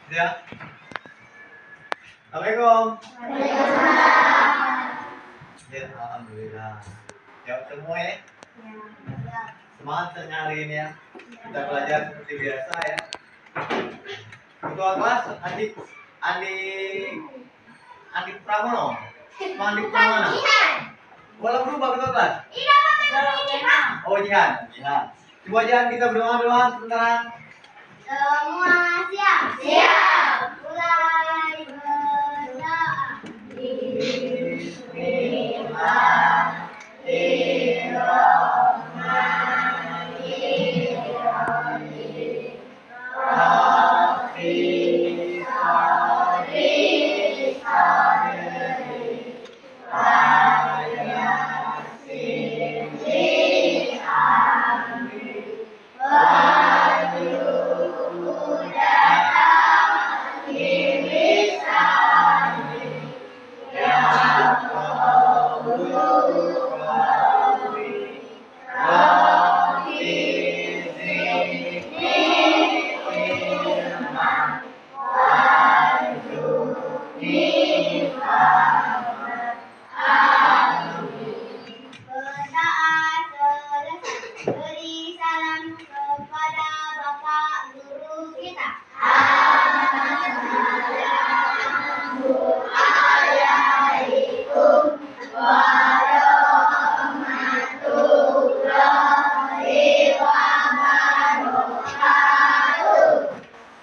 Ya. Assalamualaikum. Waalaikumsalam. Ya, alhamdulillah. Ya, semua ya. Ya. Semangat hari ini ya. Kita belajar seperti biasa ya. Ketua kelas adik adik Pramono. Adik Pramana. Boleh berubah ketua kelas? Oh, Jihan. Coba Jihan kita berdoa sebentar. Semua siap? Siap. Mulai berdoa. Berdoa selesai. Beri salam kepada Bapak Guru kita.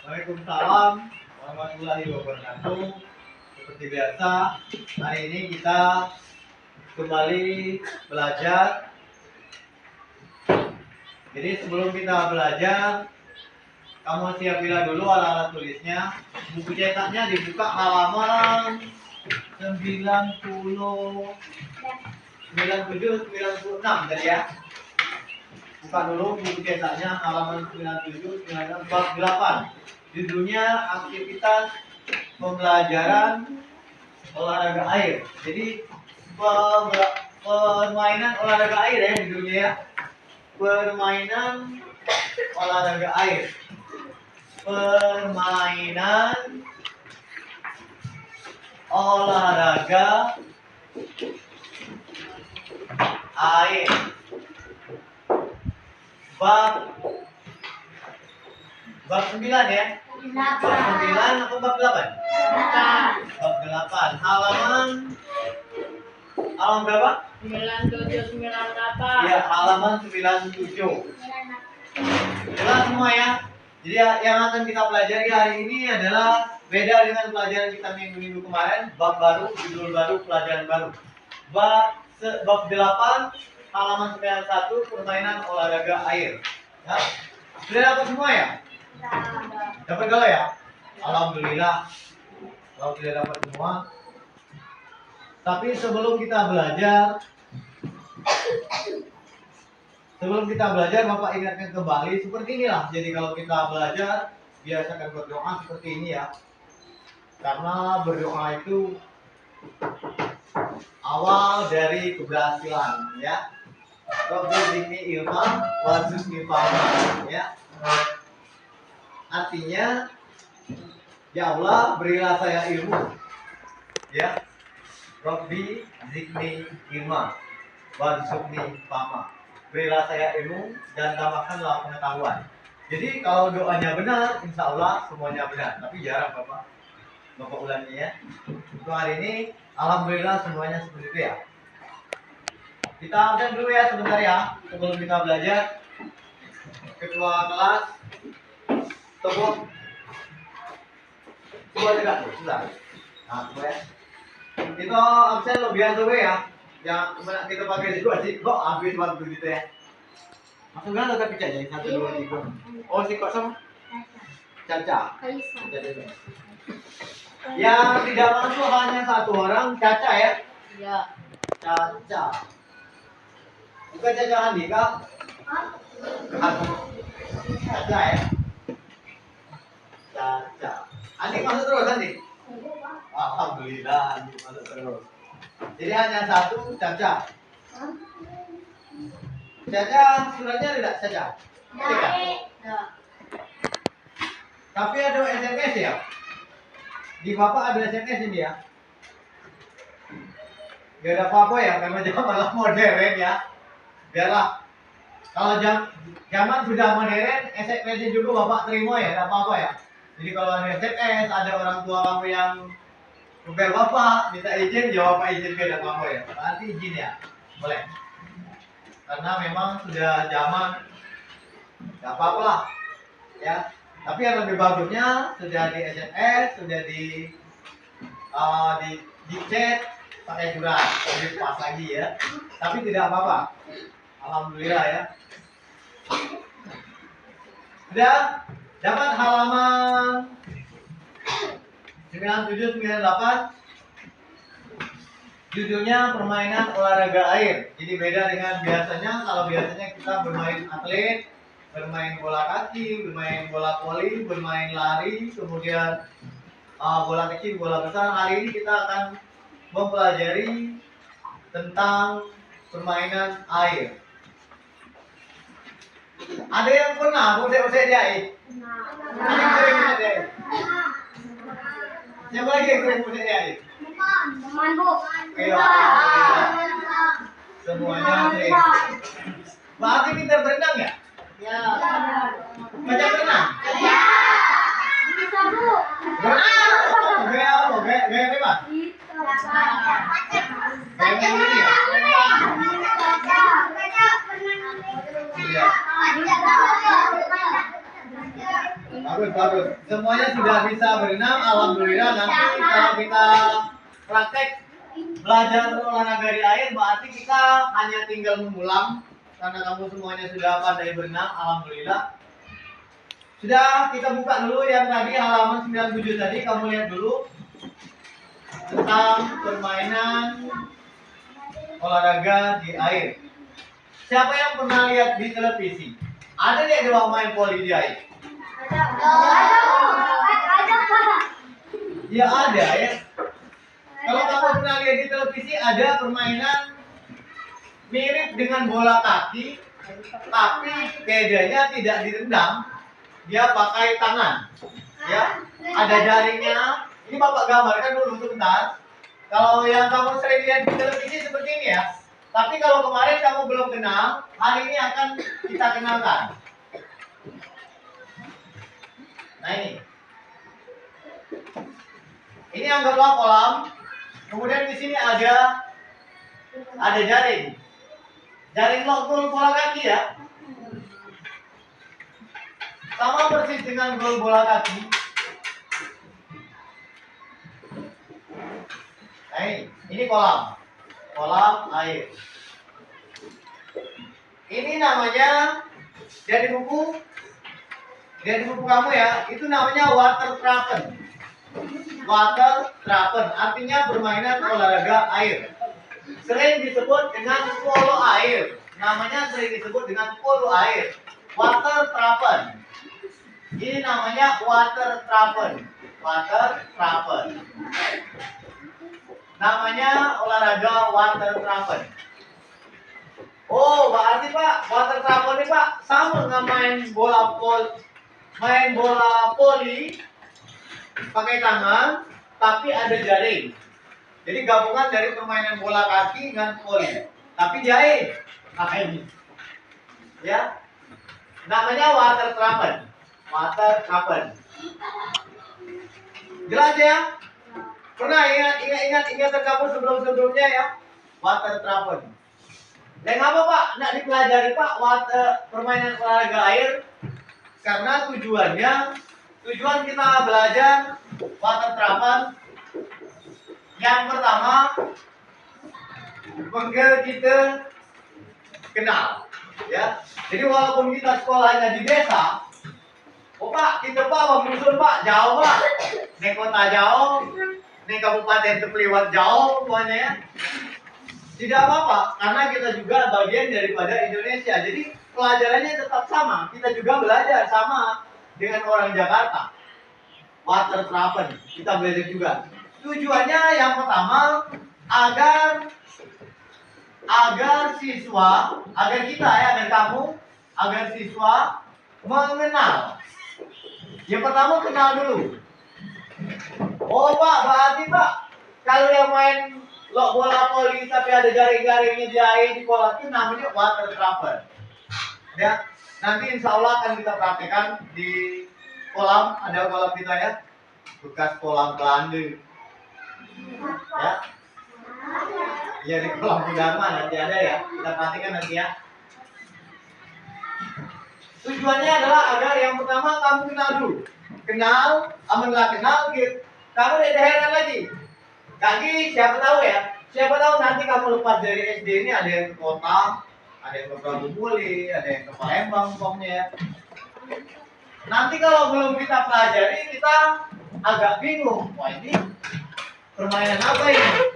Waalaikumsalam warahmatullahi wabarakatuh. Seperti biasa, hari ini kita kembali belajar. Jadi sebelum kita belajar, kamu siapin dulu alat-alat tulisnya. Buku cetaknya dibuka halaman 90, 97, 96 tadi ya. Buka dulu buku cetaknya halaman 97, 96, bab 8. Judulnya aktivitas pembelajaran olahraga air. Jadi permainan olahraga air ya judulnya ya. Permainan olahraga air. Permainan olahraga air. Bab 9 ya. Bab 9 atau bab 8? Bab 8. Halaman berapa? 97, 98. Ya, halaman 97. Jelas semua ya. Jadi yang akan kita pelajari hari ini adalah beda dengan pelajaran kita minggu kemarin. Bab baru, judul baru, pelajaran baru. Bab 8, halaman 91, permainan olahraga air. Ya. Sudah dapat semua ya? Dapat kalau ya? Alhamdulillah. Kalau tidak dapat semua. Tapi sebelum kita belajar, Bapak ingatkan kembali seperti inilah. Jadi kalau kita belajar, biasakan berdoa seperti ini ya. Karena berdoa itu awal dari keberhasilan ya. Rabbi zidni ilma warzuqni fahma ya. Artinya, ya Allah berilah saya ilmu ya. Rabbi zidni ilma warzuqni fahma. Berilah saya ilmu dan tambahkanlah pengetahuan. Jadi kalau doanya benar, insya Allah semuanya benar. Tapi jarang Bapak ulangi ya. Untuk hari ini, alhamdulillah semuanya seperti itu ya. Kita absen dulu ya sebentar ya sebelum kita belajar. Ketua kelas, tepuk. Coba tegak tuh, sudah. Nah, coba ya. Kita absen lo biasa ya. Yang kita pakai itu sih, kok habis waktu gitu ya. Masukkan atau tapi jadi 1, 2, 3. Oh, si kosong. Caca. Yang tidak masuk hanya satu orang, Caca ya. Iya. Caca. Bukan Caca Andika. Caca ya. Caca. Andi masuk terus Andi. Alhamdulillah Andi masuk terus. Jadi hanya satu Caca. Caca suratnya tidak Caca? Tidak. Tapi ada SMS ya? Di Bapak ada SMS ini ya? Gak ada apa-apa ya, karena zaman modern ya. Biarlah. Kalau zaman sudah modern, SMS juga Bapak terima ya, ada apa-apa ya. Jadi kalau ada SMS, ada orang tua kamu yang ngepel Bapak, minta izin, ya Bapak izin, gak ada apa-apa ya. Berarti izin ya, boleh. Karena memang sudah zaman, gak apa-apa lah. Ya. Tapi yang lebih bagusnya sudah di SMS, sudah di chat pakai surat, lebih pas lagi ya. Tapi tidak apa-apa. Alhamdulillah ya. Sudah dapat halaman 9798. Judulnya permainan olahraga air. Jadi beda dengan biasanya. Kalau biasanya kita bermain atlet, bermain bola kaki, bermain bola voli, bermain lari, kemudian bola kecil, bola besar. Hari ini kita akan mempelajari tentang permainan air. Ada yang pernah usai dia? Ada yang sering usai dia? Siapa lagi yang sering usai dia? Teman Bu. Iya. Semuanya sering. Berarti pintar berenang ya? Ya. Baca berenang? Ya. Bisa Bu. Berenang? Gaya bebas? Gaya ini ya? Iya. Bagus. Semuanya sudah bisa berenang, alhamdulillah. Nanti kalau kita praktek belajar olahraga di air, berarti kita hanya tinggal mengulang. Karena kamu semuanya sudah pandai berenang, alhamdulillah. Sudah, kita buka dulu yang tadi halaman 97 tadi, kamu lihat dulu tentang permainan olahraga di air. Siapa yang pernah lihat di televisi? Ada yang doang main voli di air? Ya ada ya. Kalau kamu pernah lihat di televisi, ada permainan mirip dengan bola kaki, tapi bedanya tidak direndam, dia pakai tangan. Ya, ada jaringnya. Ini Bapak gambarkan dulu sebentar. Kalau yang kamu sering lihat di televisi seperti ini ya. Tapi kalau kemarin kamu belum kenal, hari ini akan kita kenalkan. Nah ini. Ini anggaplah kolam. Kemudian di sini ada jaring. Jaring gol bola kaki ya. Sama persis dengan gol bola kaki. Nah ini kolam. Kolam air. Ini namanya dari buku kamu ya, itu namanya water trapen. Water trapen artinya permainan olahraga air. Sering disebut dengan polo air. Namanya sering disebut dengan polo air. Water trapen. Ini namanya water trapen. Water trapen. Namanya olahraga water trapen. Oh, berarti Pak, water trapen ini Pak sama dengan main bola poli pakai tangan, tapi ada jaring. Jadi gabungan dari permainan bola kaki dengan voli, tapi di air. Nah ini, ya, namanya water trapen. Water trapen. Jelas ya? Pernah ingat kamu sebelumnya ya? Water trapen. Dan apa Pak? Nak dipelajari Pak permainan olahraga air? Karena tujuan kita belajar water trapen. Yang pertama, mengger kita kenal, ya. Jadi walaupun kita sekolahnya di desa, Pak, kita Pak, menyusun Pak, jauh Pak, nih kota jauh, nih kabupaten terpeliwat jauh, semuanya ya. Tidak apa-apa, karena kita juga bagian daripada Indonesia. Jadi pelajarannya tetap sama, kita juga belajar sama dengan orang Jakarta. Water trapen, kita belajar juga. Tujuannya yang pertama agar siswa mengenal Yang pertama kenal dulu. Oh Pak, berarti Pak, kalau yang main bola voli tapi ada jaring-jaringnya di air di kolam itu namanya water trapper. Ya, nanti insya Allah akan kita praktekkan di kolam, ada kolam kita ya, bekas kolam Belanda. Ya, ya di kolam Budama nanti ada ya, kita praktekkan nanti ya. Tujuannya adalah agar yang pertama kamu kenal dulu. Kenal, amanlah kenal, gitu. Kamu tidak heran lagi. Kaki siapa tahu ya, siapa tahu nanti kamu lepas dari SD ini ada yang ke kota, ada yang ke Prabu-Muli, ada yang ke Palembang umpamanya ya. Nanti kalau belum kita pelajari kita agak bingung. Wah ini permainan apa ini?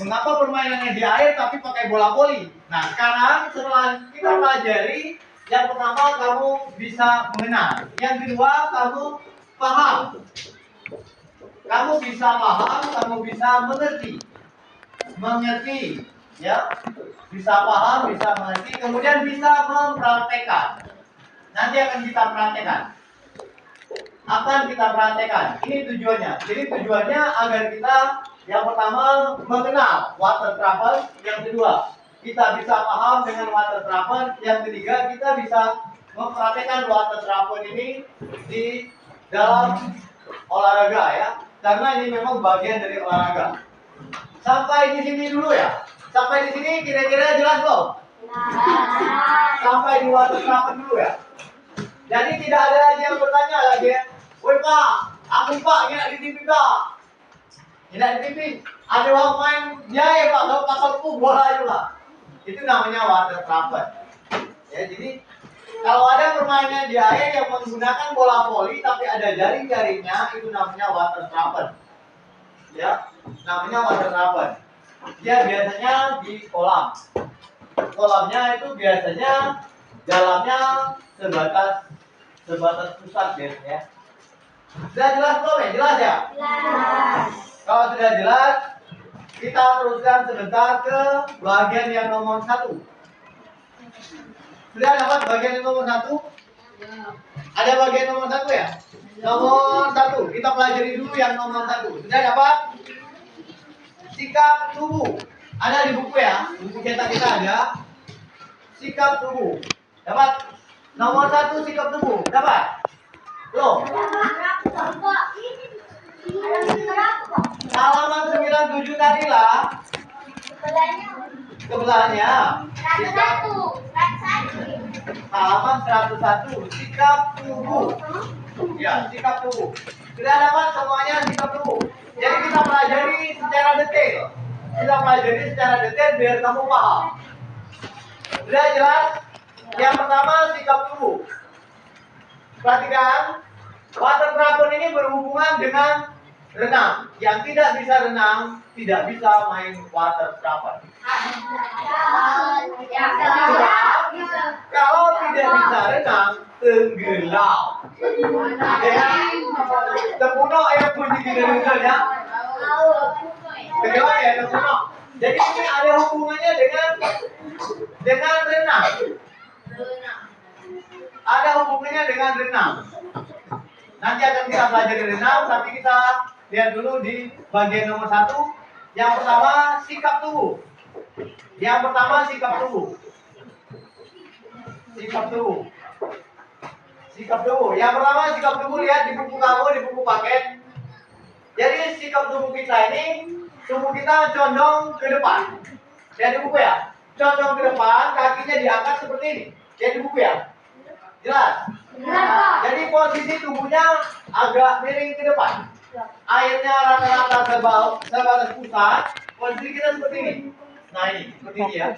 Mengapa permainannya di air tapi pakai bola voli? Nah sekarang setelah kita pelajari, yang pertama kamu bisa mengenal, yang kedua kamu paham. Kamu bisa paham, kamu bisa mengerti, ya, bisa paham, bisa mengerti, kemudian bisa mempraktekkan. Nanti akan kita praktekkan. Ini tujuannya. Jadi tujuannya agar kita yang pertama mengenal water trapper, yang kedua kita bisa paham dengan water trapper, yang ketiga kita bisa mempraktekkan water trapper ini di dalam olahraga ya. Karena ini memang bagian dari olahraga. Sampai di sini dulu ya. Sampai di sini kira-kira jelas belum? Sampai di water trapper dulu ya. Jadi tidak ada lagi yang bertanya lagi ya. Woi Pak, aku Pak, nginap di TV Pak. Nginap di TV. Ada orang main jaya Pak, kalau kapalku bola itu Pak. Itu namanya water trapper. Ya, jadi kalau ada permainan di air yang menggunakan bola voli tapi ada jaring-jaringnya, itu namanya water trapper. Ya, namanya water trapper. Dia biasanya di kolam. Kolamnya itu biasanya dalamnya sebatas pusat biasanya. Sudah jelas belum ya? Jelas ya? Jelas. Kalau sudah jelas, kita teruskan sebentar ke bagian yang nomor 1. Sudah dapat bagian yang nomor 1? Ada bagian nomor 1 ya? Nomor 1, kita pelajari dulu yang nomor 1. Sudah dapat? Sikap tubuh. Ada di buku ya? Buku cetak kita ada. Sikap tubuh. Dapat? Nomor 1 sikap tubuh. Dapat? Belum? Halaman 97 tadi lah. Sebelahnya. Halaman 101, sikap tubuh. Ya, sikap tubuh. Sudah dapat semuanya sikap tubuh. Jadi kita pelajari secara detail. Biar kamu paham. Sudah jelas? Yang pertama sikap tubuh. Perhatikan, water trapper ini berhubungan dengan renang. Yang tidak bisa renang tidak bisa main water trapper. Kalau tidak bisa renang, tenggelam. Ya, tepuno yang kunci di Indonesia ya. Tenggelam ya tepuno. Jadi ini ada hubungannya dengan renang. Ada hubungannya dengan renang. Nanti akan kita pelajari renang, tapi kita lihat dulu di bagian nomor 1. Yang pertama sikap tubuh. Yang pertama sikap tubuh, lihat di buku kamu, di buku paket. Jadi sikap tubuh kita ini, tubuh kita condong ke depan. Lihat di buku ya. Condong ke depan, kakinya diangkat seperti ini. Lihat di buku ya. Jelas? Jadi posisi tubuhnya agak miring ke depan. Airnya rata-rata sebatas pusat. Posisi kita seperti ini. Nah ini, seperti ini ya.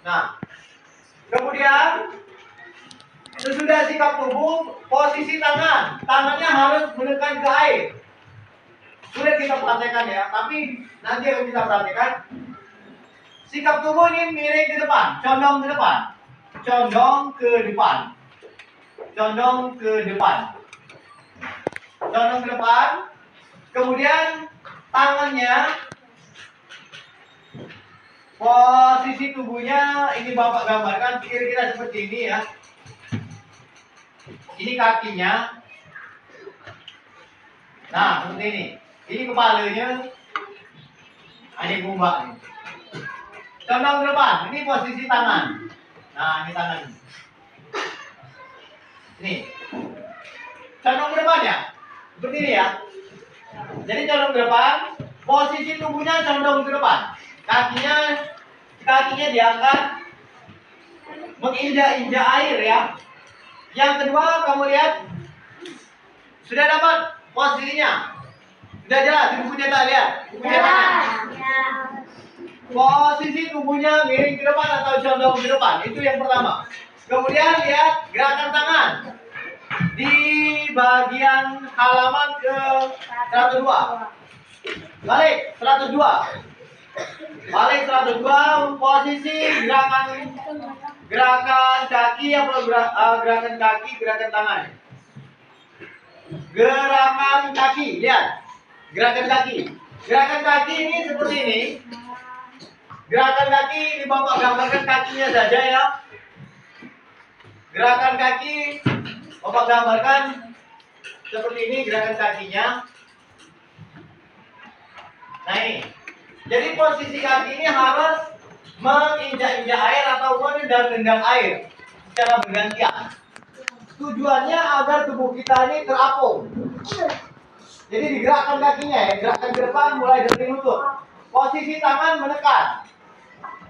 Nah, kemudian sesudah sikap tubuh, posisi tangannya harus menekan ke air. Sudah kita praktekkan ya, tapi nanti akan kita praktekkan. Sikap tubuh ini miring ke depan, condong ke depan. Kemudian tangannya, posisi tubuhnya ini Bapak gambarkan kira-kira seperti ini ya. Ini kakinya Nah, seperti ini. Ini kepalanya. Ini kumbak nih. Condong ke depan. Ini posisi tangan. Nah, ini tangan. Nih. Condong ke depan ya. Seperti ini ya. Jadi condong ke depan. Posisi tubuhnya condong ke depan. Kakinya diangkat. Menginjak-injak air ya. Yang kedua, kamu lihat. Sudah dapat posisinya. Sudah jelas, di bukunya tak lihat. Bukunya tanya. Posisi tubuhnya miring ke depan atau condong ke depan. Itu yang pertama. Kemudian lihat gerakan tangan. Di bagian halaman ke 102. Balik 102. Balik 102. Posisi gerakan kaki atau gerakan kaki, gerakan tangan. Gerakan kaki, lihat. Gerakan kaki. Gerakan kaki ini seperti ini. Gerakan kaki ini Bapak gambarkan kakinya saja ya. Gerakan kaki Bapak gambarkan seperti ini gerakan kakinya. Nah ini. Jadi posisi kaki ini harus menginjak-injak air atau menendang-nendang air secara bergantian. Tujuannya agar tubuh kita ini terapung. Jadi digerakkan kakinya ya, gerakan ke depan mulai dari lutut. Posisi tangan menekan.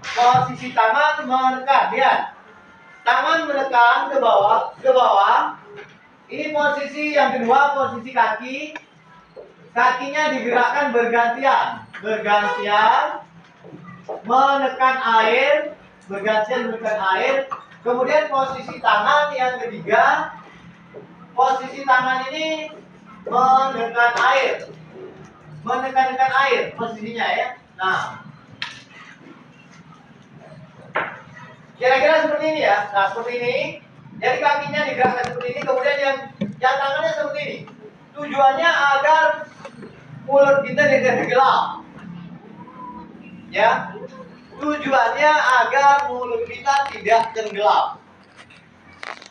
Posisi tangan menekan, lihat. Tangan menekan ke bawah. Ini posisi yang kedua, posisi kaki. Kakinya digerakkan bergantian menekan air, Kemudian posisi tangan yang ketiga, posisi tangan ini menekan air posisinya ya. Nah, kira-kira seperti ini ya. Nah, seperti ini. Jadi kakinya digerakkan seperti ini, kemudian yang tangannya seperti ini. Tujuannya agar mulut kita tidak tenggelam. Ya. Tujuannya agar mulut kita tidak tenggelam.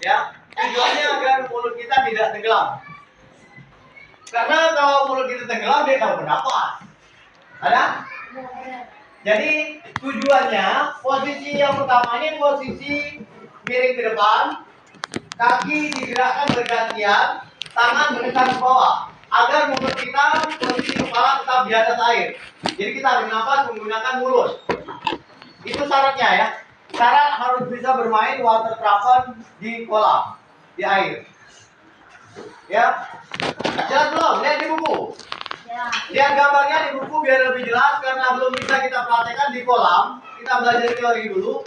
Ya. Tujuannya agar mulut kita tidak tenggelam. Karena kalau mulut kita tenggelam, dia nggak bernapas. Ada? Jadi tujuannya posisi yang pertama ini posisi miring ke depan, kaki digerakkan bergantian, tangan menekan ke bawah, agar mulut kita posisi kepala tetap di atas air. Jadi kita bernafas menggunakan mulut. Itu syaratnya ya. Syarat harus bisa bermain water craft di kolam, di air. Ya. Jelas belum? Lihat di buku. Lihat gambarnya di buku biar lebih jelas karena belum bisa kita praktekkan di kolam. Kita belajar teori dulu.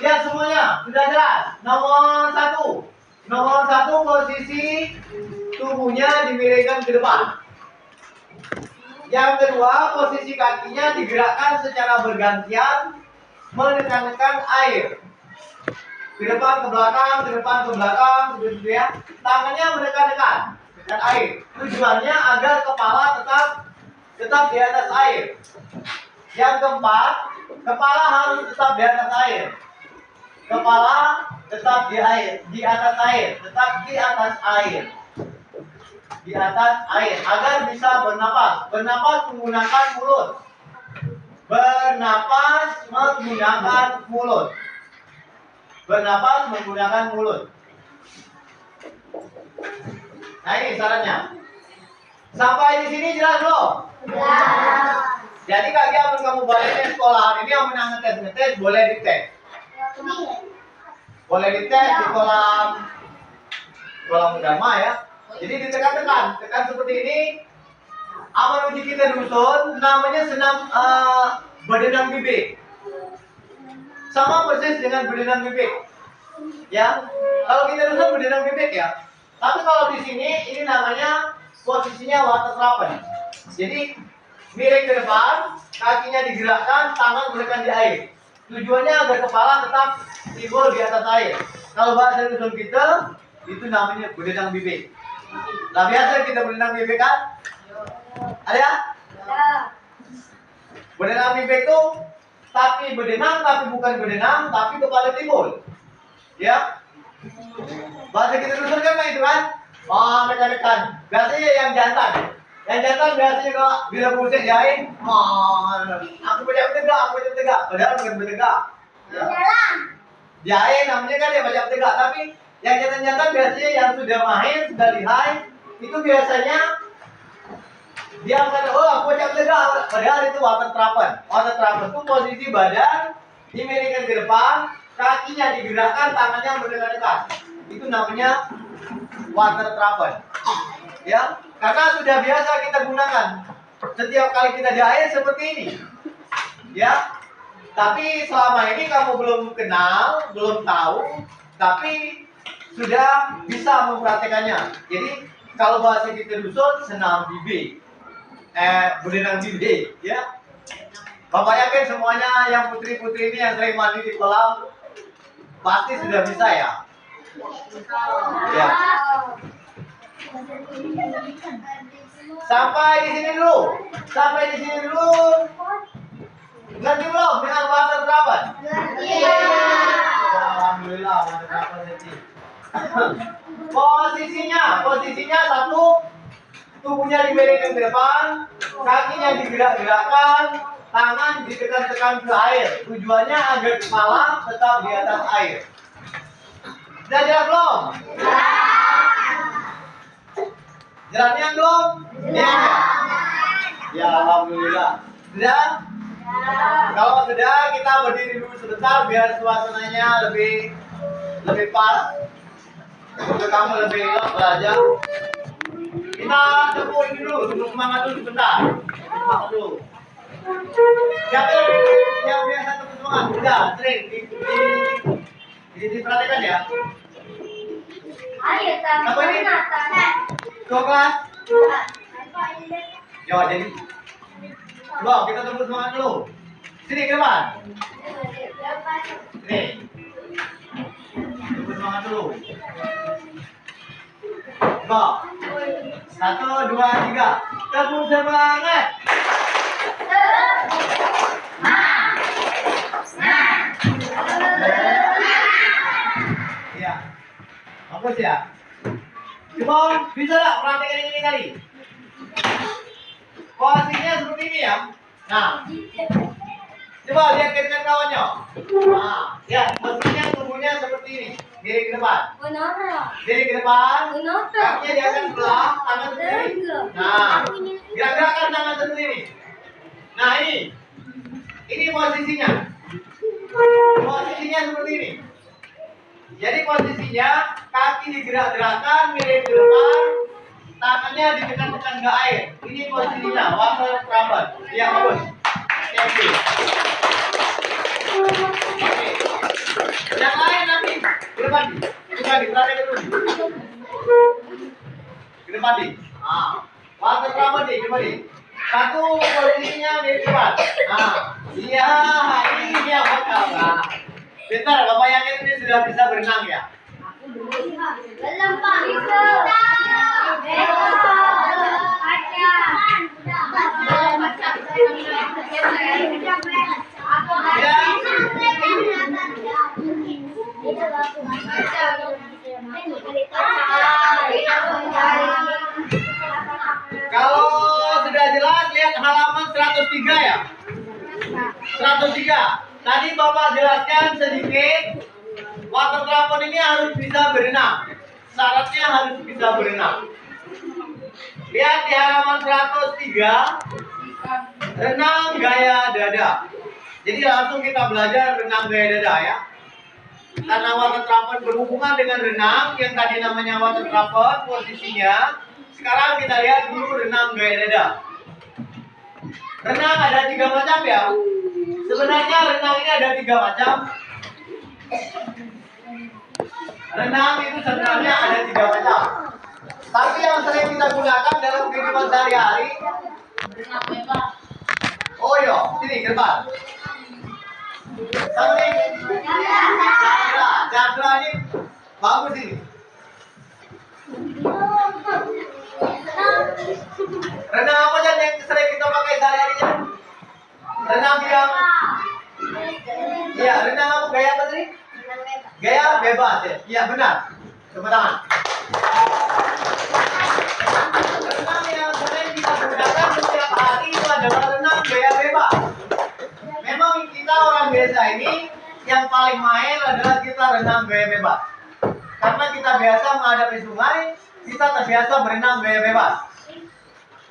Lihat semuanya, sudah jelas. Nomor satu posisi tubuhnya dimiringkan ke depan. Yang kedua, posisi kakinya digerakkan secara bergantian menekan air. Ke depan ke belakang, begitu ya. Tangannya menekan air. Tujuannya agar kepala tetap di atas air. Yang keempat, kepala harus tetap di atas air. Kepala tetap di atas air agar bisa bernapas. Bernapas menggunakan mulut. Nah ini syaratnya. Sampai di sini jelas belum? Jadi kaki amun kamu balik ke sekolah ini amun ngetes boleh dites. Boleh dites di kolam utama ya. Jadi ditekan seperti ini. Amun uji kita dusun namanya senam berenang bibik. Sama persis dengan berenang bibik. Ya. Kalau kita dusun berenang bibik ya. Tapi kalau di sini ini namanya posisinya water craft. Jadi miring ke depan, kakinya digerakkan, tangan menekan di air. Tujuannya agar kepala tetap timbul di atas air. Kalau bahasa dusun kita, itu namanya berenang bibik. Nah biasa kita berenang bibik kan? Ada ya? Berenang bibik itu tapi bukan berenang, tapi kepala timbul. Ya? Bahasa kita dusun kan itu kan? Oh, rekan-rekan. Biasanya yang jantan. Yang jantan biasanya kalau bila musik jain, aku banyak tegak, aku banyak tegak. Padahal bukan bertegak. Ya. Jalan. Jain namanya kan dia banyak tegak. Tapi yang jantan-jantan biasanya yang sudah mahir, sudah lihai, itu biasanya dia akan, oh aku banyak tegak. Padahal itu water trapen. Water trapen itu posisi badan dimiringkan ke depan, kakinya digerakkan, tangannya berdekat-dekat. Itu namanya water trapen. Ya, karena sudah biasa kita gunakan setiap kali kita di air seperti ini. Ya, tapi selama ini kamu belum kenal, belum tahu, tapi sudah bisa mempraktekannya. Jadi kalau bahasa kita dusun senam bibi, berenang bibi, ya. Bapak yakin semuanya yang putri-putri ini yang sering mandi di kolam pasti sudah bisa ya. Ya. Sampai di sini dulu. Sampai di sini dulu. Ngerti belum dengan water trapen? Alhamdulillah water trapen ngerti. Posisinya satu, tubuhnya diberikan ke depan, kakinya digerak-gerakkan, tangan ditekan-tekan ke air. Tujuannya agar kepala tetap di atas air. Sudah jelas belum? Jalannya belum? Ya. Ya, alhamdulillah. Sudah? Kalau sudah, kita berdiri dulu sebentar biar suasananya lebih pas. Untuk kamu lebih enak belajar. Kita tepuk ini dulu, tepuk semangat dulu sebentar. Semangat dulu. Siapa yang biasa tepuk semangat? Sudah, sering. Diperhatikan ya. Ayo, Apa ini? Kelas? Ya, jadi. Coba kita tepuk semangat dulu. Sini ke depan. Sini. Tepuk semangat dulu. Coba. 1, 2, 3. Tepuk semangat. Iya. Bagus ya. Coba bisa tak praktekan ini tadi? Posisinya seperti ini ya. Nah, coba lihat ke kawannya. Nah, ya posisinya tubuhnya seperti ini. Diri ke depan. Diri ke depan. Kakinya diangkat sebelah, tangan sendiri. Nah, gerak-gerakan tangan sendiri. Nah ini posisinya. Posisinya seperti ini. Jadi posisinya kaki digerak-gerakkan miring ke depan, tangannya ditekan-tekan ke air. Ini posisinya water trapen. Ya bagus. Thank you. Oke. Yang lain nanti ke depan di. Perhatikan dulu. Ke depan di. Water trapen di, coba di. Satu posisinya miring ke depan. Iya, ini dia bakal. Bentar, Bapak yakin ini sudah bisa berenang ya? Belum, Pak. Bisa. Kalau sudah jelas, lihat halaman 103 ya? 103. Tadi Bapak jelaskan sedikit. Water trapen ini harus bisa berenang. Syaratnya harus bisa berenang. Lihat di halaman 103. Renang gaya dada. Jadi langsung kita belajar renang gaya dada ya. Karena water trapen berhubungan dengan renang, yang tadi namanya water trapen posisinya. Sekarang kita lihat dulu renang gaya dada. Renang ada 3 macam ya. Sebenarnya renang ini ada 3 macam. Renang itu sebenarnya ada 3 macam. Tapi yang sering kita gunakan dalam kehidupan sehari-hari. Oh iya, sini ke depan. Satu ini. Jadra ini bagus ini. Renang apa aja yang sering kita pakai sehari-hari? Renang yang iya, renang apa gaya apa tadi? Gaya bebas ya. Iya benar. Tepuk tangan. paling mahir adalah kita renang gaya bebas. Karena kita biasa menghadapi sungai, kita terbiasa berenang gaya bebas.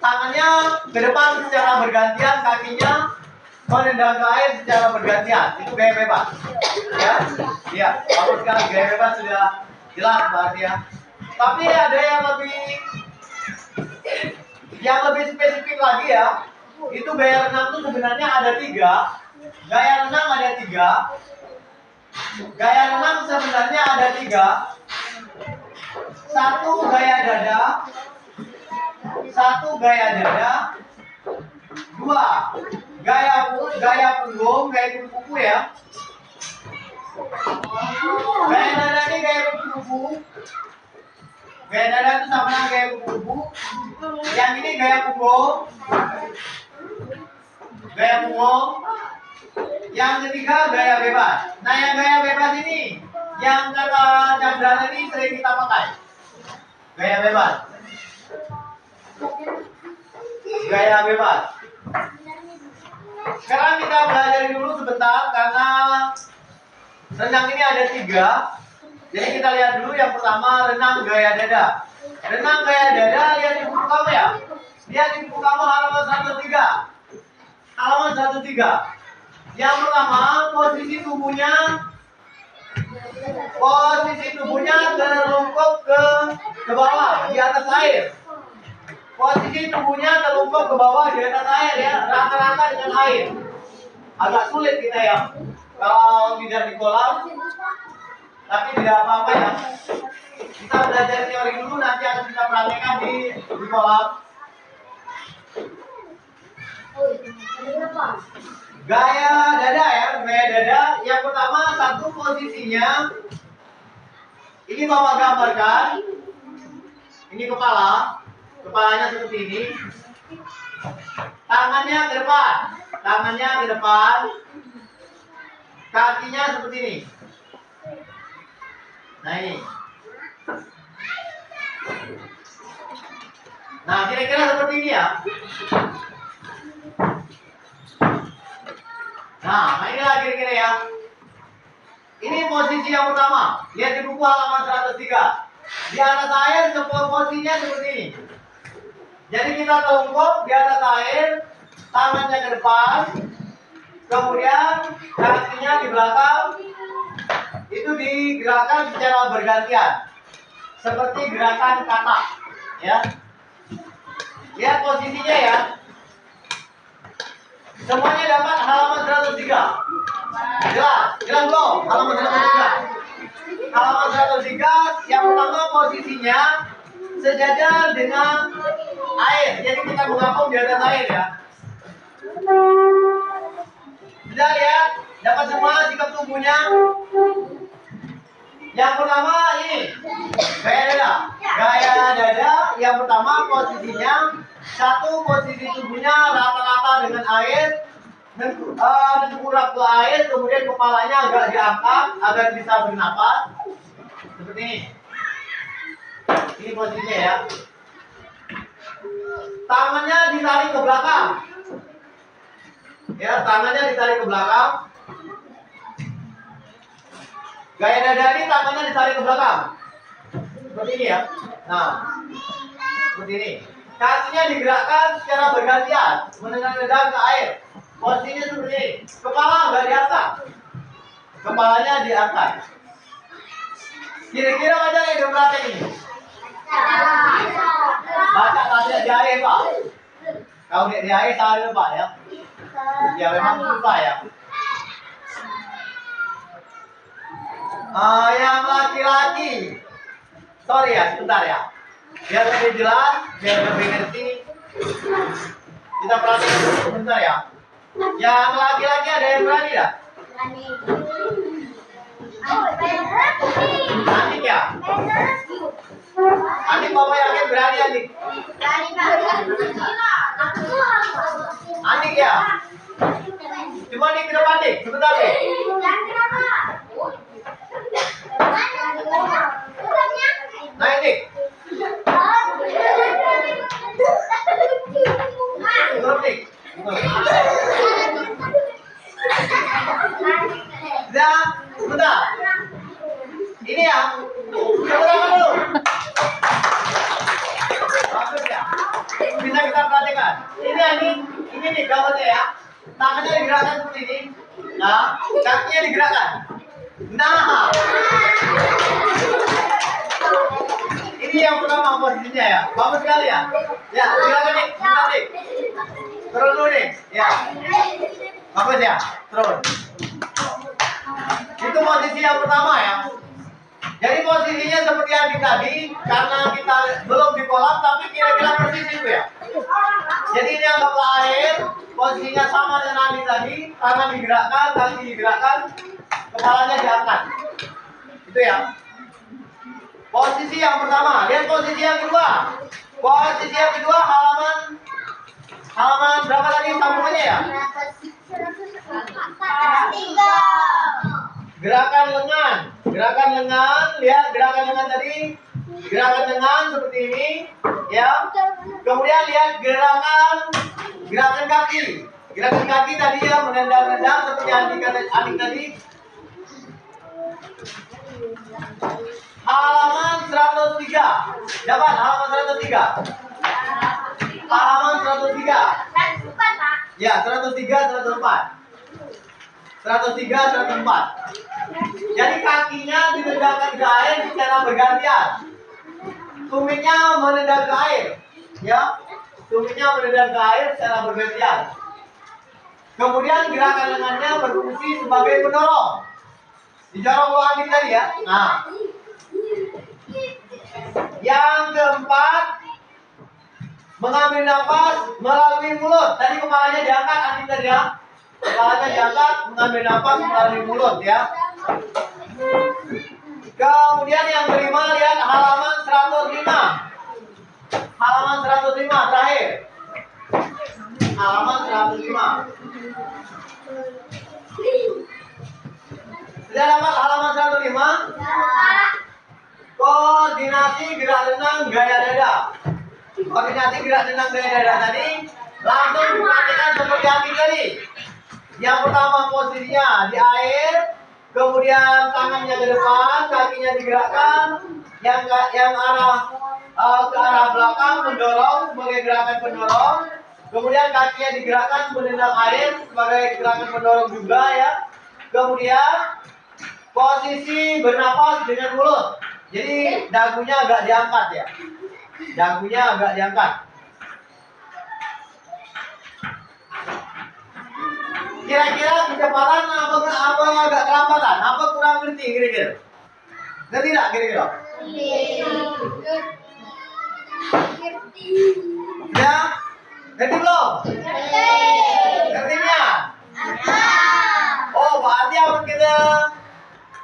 Tangannya ke depan secara bergantian, kakinya menendang ke air secara bergantian. Itu gaya bebas. Ya, iya. Bagus sekali, gaya bebas sudah jelas berarti ya. Tapi ada yang lebih spesifik lagi ya. Itu gaya renang itu sebenarnya ada 3. Gaya renang ada 3. Gaya renang sebenarnya ada 3. 1 gaya dada, 1 gaya dada, 2 gaya punggung, gaya kupu-kupu ya. Gaya dada ini gaya kupu-kupu. Gaya dada itu sama dengan gaya kupu-kupu. Yang ini gaya punggung. Gaya punggung. Yang ketiga gaya bebas. Nah, yang gaya bebas ini, yang kata Chandra ini sering kita pakai. Gaya bebas. Gaya bebas. Sekarang kita belajar dulu sebentar karena renang ini ada 3. Jadi kita lihat dulu yang pertama renang gaya dada. Renang gaya dada, lihat di buku kamu ya. Lihat di buku kamu halaman 103. Halaman 103. Yang pertama posisi tubuhnya terlungkup ke bawah di atas air. Posisi tubuhnya terlungkup ke bawah di atas air ya, rata-rata dengan air. Agak sulit kita ya kalau tidak di kolam, tapi tidak apa-apa ya. Kita belajar teori dulu, nanti akan kita praktekkan di kolam. Gaya dada ya, gaya dada. Yang pertama, 1 posisinya. Ini Bapak gambarkan. Ini kepalanya seperti ini. Tangannya ke depan, kakinya seperti ini. Nah ini. Nah kira-kira seperti ini ya. Nah inilah kira-kira ya. Ini posisi yang pertama. Lihat di buku halaman 103. Di atas air posisinya seperti ini. Jadi kita telungkup di atas air, tangannya ke depan, kemudian kakinya di belakang. Itu digerakkan secara bergantian, seperti gerakan kata, ya. Lihat posisinya ya. Semuanya dapat halaman 103. Jelas belum? Halaman 103. Halaman 103, yang pertama posisinya sejajar dengan air. Jadi kita mengapung di atas air ya. Sudah lihat? Dapat semua sikap tubuhnya? Yang pertama ini gaya dada. Gaya dada yang pertama posisinya 1 posisi tubuhnya rata-rata dengan air, tengkurap ke air, kemudian kepalanya agak diangkat agar bisa bernapas seperti ini. Ini posisinya ya. Tangannya ditarik ke belakang. Ya, tangannya ditarik ke belakang. Gaya dada ini tangannya ditarik ke belakang. Seperti ini ya. Nah, seperti ini. Kakinya digerakkan secara bergantian, menendang ke air. Posisinya seperti ini. Kepala nggak diangkat. Kepalanya diangkat. Kira-kira ada yang berapa ini? Baca tadi di air Pak. Kalau di air salah Pak ya. Ya memang susah ya. Yang laki-laki. Sorry ya, sebentar ya. Biar lebih jelas, biar lebih ngerti. Kita perhatikan dulu sebentar ya. Yang laki-laki ada yang berani tak? Anik ya? Anik Bapak yakin berani Anik? Anik ya? Cuma di depan nih, sebentar nih. Nah ini. Turun nih. Nah, begini gambarnya ya. Tangannya digerakkan seperti ini. Nah, kakinya digerakkan. Nah, ini yang pertama posisinya ya. Bagus sekali ya. Ya, silakan nih, bentar nih. Turun dulu nih. Ya. Bagus ya. Turun. Itu posisi yang pertama ya. Jadi posisinya seperti yang tadi, karena kita belum di kolam, tapi kira-kira persis itu ya. Jadi ini anggaplah air, posisinya sama dengan Andi tadi, tangan digerakkan, kaki digerakkan, kepalanya diangkat. Itu ya. Posisi yang pertama, lihat posisi yang kedua. Posisi yang kedua halaman berapa tadi sambungannya ya? 3. Gerakan lengan, lihat gerakan lengan tadi, gerakan lengan seperti ini, ya. Kemudian lihat gerakan kaki tadi ya, menendang-nendang seperti Adik tadi. Halaman 103, dapat halaman 103. Halaman 103. Ya, 103, 104. 103, 104. Jadi kakinya ditendangkan ke air secara bergantian. Tumitnya menendang ke air, ya. Tumitnya menendang ke air secara bergantian. Kemudian gerakan lengannya berfungsi sebagai pendorong. Didorong lo Andi tadi ya. Nah, yang keempat, mengambil nafas melalui mulut. Tadi kepalanya diangkat Andi tadi ya. Kepalanya diangkat, mengambil nafas melalui mulut ya. Kemudian yang kelima, lihat halaman 105. Halaman 105 terakhir. Halaman 105. Sudah dapat halaman 105? Koordinasi gerak lengan gaya dada. Koordinasi gerak lengan gaya dada tadi langsung diperhatikan seperti Andi tadi. Yang pertama posisinya di air, kemudian tangannya ke depan, kakinya digerakkan, yang arah ke arah belakang mendorong sebagai gerakan pendorong, kemudian kakinya digerakkan menendang air sebagai gerakan pendorong juga ya. Kemudian posisi bernapas dengan mulut, jadi dagunya agak diangkat ya, dagunya agak diangkat. Kira-kira kecepatan apa agak kelambatan? Apa kurang ngerti kira-kira? Ngerti nggak kira-kira? Ya? Ngerti belum? Ngertinya? Oh, berarti apa kita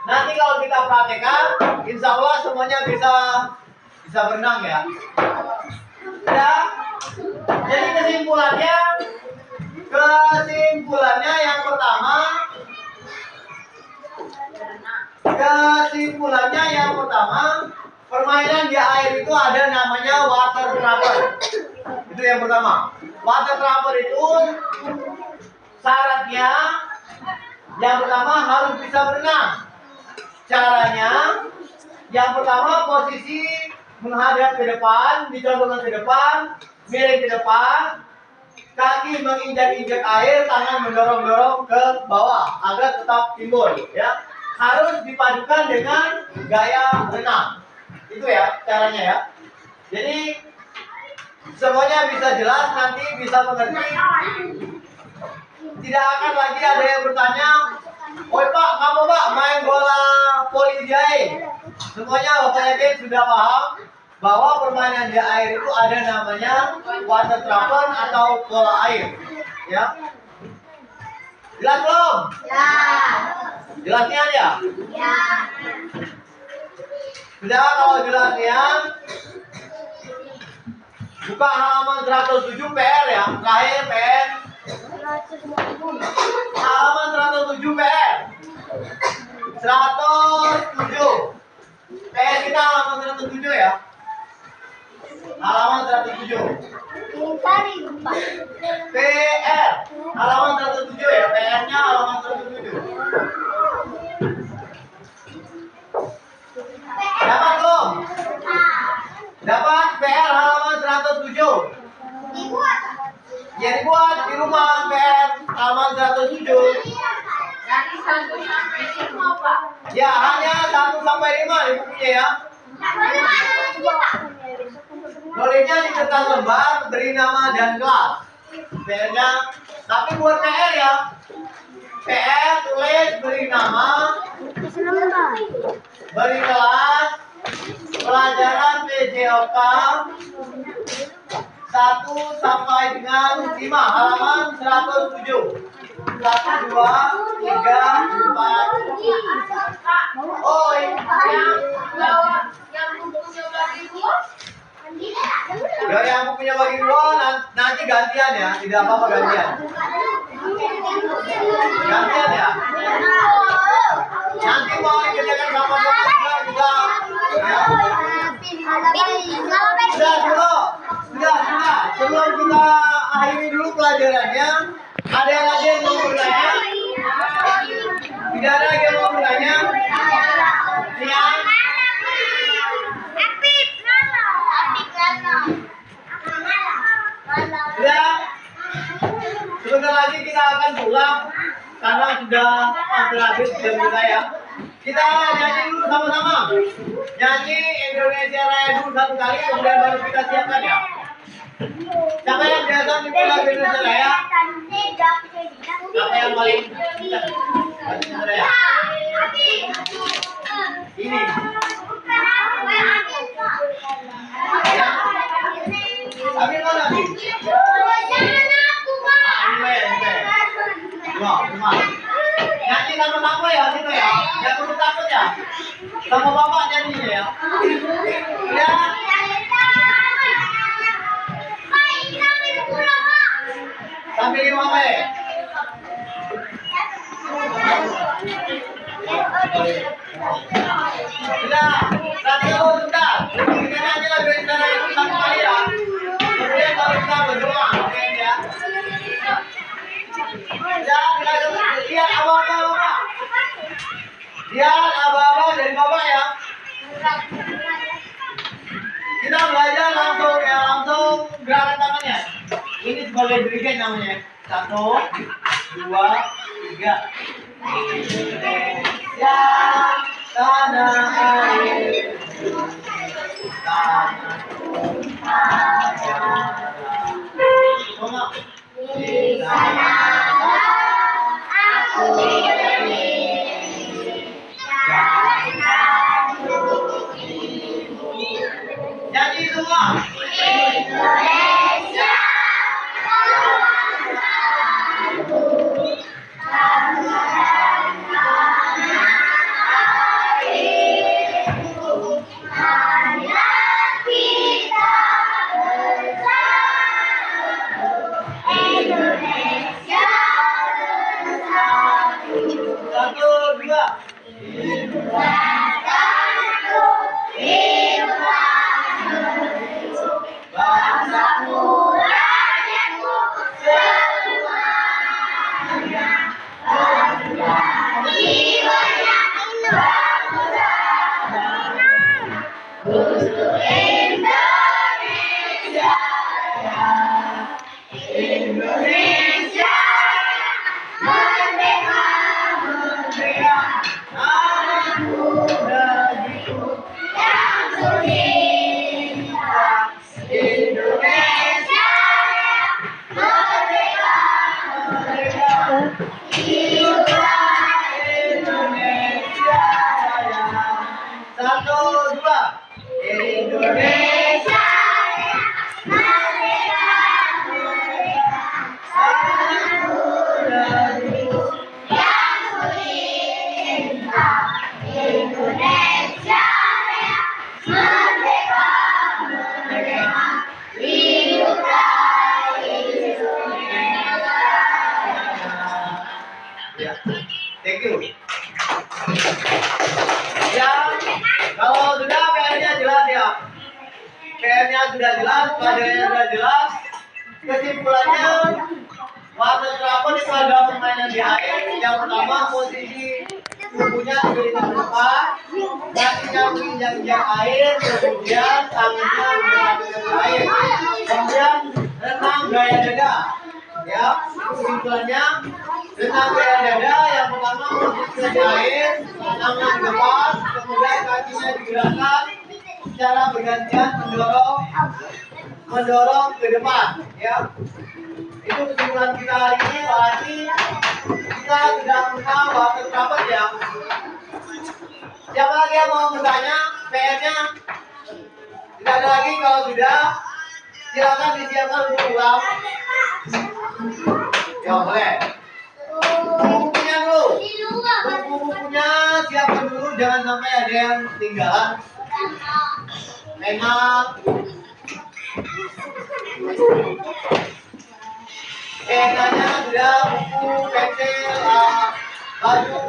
nanti kalau kita praktekkan, insya Allah semuanya bisa berenang ya. Ya? Jadi kesimpulannya yang pertama, permainan di air itu ada namanya water trapper. Itu yang pertama. Water trapper itu syaratnya yang pertama harus bisa berenang. Caranya yang pertama posisi menghadap ke depan, dicontohkan ke depan, miring ke depan, kaki menginjak-injak air, tangan mendorong-dorong ke bawah agar tetap timbul ya. Harus dipadukan dengan gaya renang. Itu ya caranya ya. Jadi semuanya bisa jelas, nanti bisa mengerti. Tidak akan lagi ada yang bertanya, "Oi Pak, kamu Pak main bola voli di air?" Semuanya Bapak yakin sudah paham bahwa permainan di air itu ada namanya water trapper atau bola air, ya. Jelas belum? Ya. Jelasnya ya? Ya. Sudah, kalau jelasnya buka halaman 107 PR ya, terakhir PR. Halaman 107 PR. 107. PR kita halaman 107 ya. Halaman 107. PR halaman 107 ya, PR-nya halaman 107. Dapat belum? Dapat PR halaman 107. Ya dibuat di rumah PR halaman 107. Nanti 1 sampai 5, Pak. Ya hanya 1 sampai 5 di bukunya ya. Nulisnya di kertas lembar, beri nama dan kelas. PR-nya, tapi buat PR ya. PR tulis beri nama, beri kelas, pelajaran PJOK 1 sampai dengan 5 halaman 107. 1, 2, 3, 4. Oh, Yang bawa yang bukunya bagi dua. ya yang punya bagi dua nanti gantian ya, tidak apa-apa gantian. Gantian ya. Nanti mau dikerjakan sama juga. Ya. Sudah. Sebelum kita akhiri dulu pelajarannya, ada yang lagi yang mau bertanya? Tidak ada lagi yang mau bertanya? Siap? Sudah? Sebentar lagi kita akan pulang karena sudah hampir habis jam kita ya. Kita nyanyi dulu sama-sama. Nyanyi Indonesia Raya dulu 1 kali, kemudian baru kita siapkan ya. Siapa yang biasa bikin lagu Indonesia Raya? Siapa yang paling bisa Indonesia Raya? Ini. Ya. Tapi mana nih? Nyanyi sama-sama ya, gitu ya. Jangan perlu takut ya. Sama bapak nyanyinya ya. Ya. Sampai 5 menit. Sudah, nanti kamu sudah. Kita nyanyi lagu Indonesia Raya itu 1 kali ya. Kemudian baru kita berdoa, oke ya. Ya, lihat abang-abang. Lihat abang-abang dari bapak ya. Kita belajar langsung ya, langsung gerakan tangannya. Ini sebagai brigade namanya. 1, 2, 3. Indonesia tanah air, tanah Mama. Di sana aku nyanyi semua. Indonesia. Thank you. Ya, kalau sudah PR-nya jelas ya. PR-nya sudah jelas, pelajarannya sudah jelas. Kesimpulannya, water rapor itu ada permainan di air. Yang pertama, posisi tubuhnya diberikan depan, kakinya menginjak air, kemudian tangannya berada di air. Kemudian renang gaya dada. Ya, kesimpulannya dengan gaya dada yang pertama posisi jahit, tangannya di depan, kemudian kakinya digerakkan secara bergantian mendorong ke depan. Ya, itu kesimpulan kita hari ini. Berarti kita sudah mengenal bahasa sahabat ya. Siapa lagi yang mau bertanya? PR-nya tidak ada lagi. Kalau sudah, silakan disiapkan untuk ulang. Ya boleh. Bukunya dulu. Buku-bukunya siapkan dulu, jangan sampai ada yang ketinggalan. Memang penanya sudah, buku, pensil, baju.